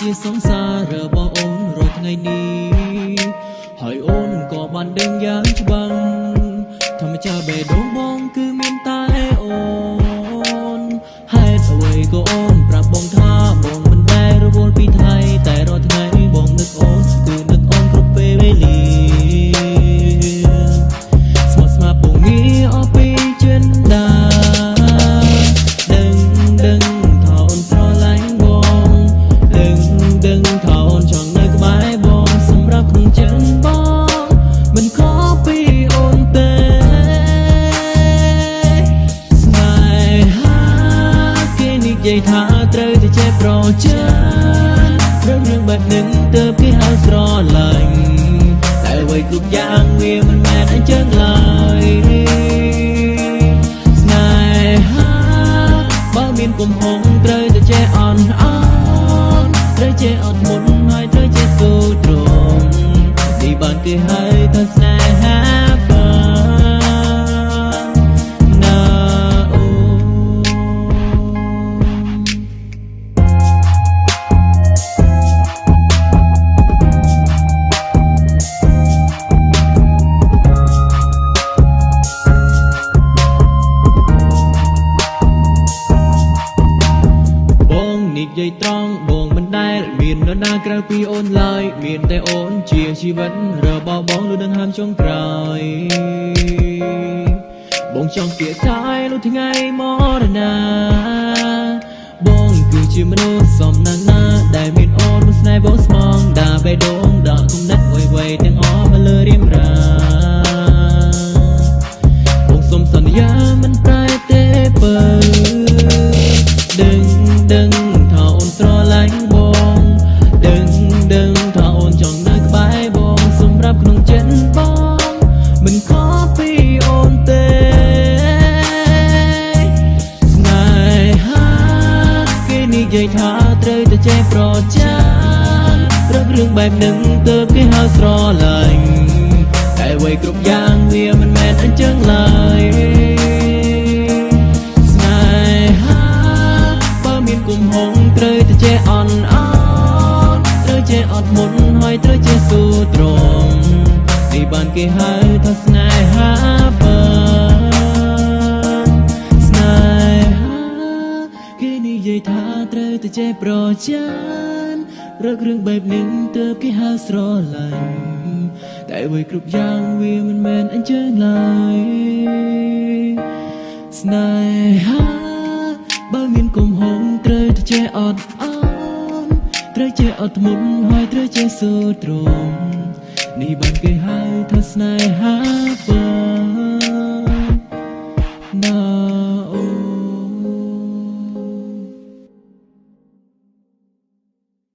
ជាសង្សាររបស់អូនរាល់ថ្ងៃនេះហើយអូនក៏បានដឹងយ៉ាងច្បាស់ធម្មជាតិបេះដូងបងគឺមានតែអូនហេតុអ្វីក៏អូនប្រាប់បងថាបងមិនដែលរវល់ពីថ្ងៃតែរាល់ថ្ងៃបងនឹកអូនគឺនឹកអូនគ្រប់ពេលវេលាស្មោះស្ម័គ្រពងងារអស់ពីចិនដាដឹងថាអូនស្រឡាញ់បងដឹងថាអូនចង់នៅក្បែរបងសម្រាប់ក្នុងចិត្តបងមិនខុសពីអូនទេស្នេហាគេនិយាយថាត្រូវតែចេះប្រចាំរឿងបែបនេះទើបគេហៅស្រឡាញ់តែអ្វីគ្រប់យ៉ាងវាមិនមែនអញ្ចឹងឡើយស្នេហាបើមានកំហុសត្រូវតែចេះអន់ត្រូវចេះអត់មុនហើយត្រូវចេះស៊ូទ្រាំនេះបានគេហៅថាស្នេហាណាអូបងនិយាយត្រង់បងមិនដែលមាននរណាក្រៅពីអូនឡើយមានតែអូនជាជីវិតរបស់បងលុះនឹងហាមចុងក្រោយបងចង់គៀកកាយលុះថ្ងៃមរណាបងគឺជាមនុស្សសំណាងណាដែលមានអូនមួយស្នេហ៍បងស្មងដាបេះដូងដាក់គំនិតវៃទាំងអស់មកលើរៀមរាបងសុំសន្យាមិនប្រែទេបើដឹងថាអូនស្រឡាញ់បងដឹងថាអូនចង់នៅក្បែរបងសម្រាប់ក្នុងចិត្តបងមិនខុសពីអូនទេស្នេហាគេនិយាយថាត្រូវតែចេះប្រចាំរឿងបែបនេះទើបគេហៅស្រឡាញ់តែអ្វីគ្រប់យ៉ាងវាមិនមែនអញ្ចឹងឡើយស្នេហាបើមានកំហុសត្រូវតែចេះអន់ត្រូវចេះអត់មុនហើយត្រូវចេះស៊ូទ្រាំនេះបានគេហៅថាស្នេហាស្នេហាគេនិយាយថាត្រូវតែចេះប្រចាំរឿងបែបនេះទើបគេហៅស្រឡាញ់តែអ្វីគ្រប់យ៉ាងវាមិនមែនអញ្ចឹងឡើយស្នេហាបើមានកំហុសត្រូវតែចេះអត់ត្រូវចេះអត់ធ្មត់ហើយត្រូវចេះស៊ូទ្រាំនេះបានគេហៅថាស្នេហា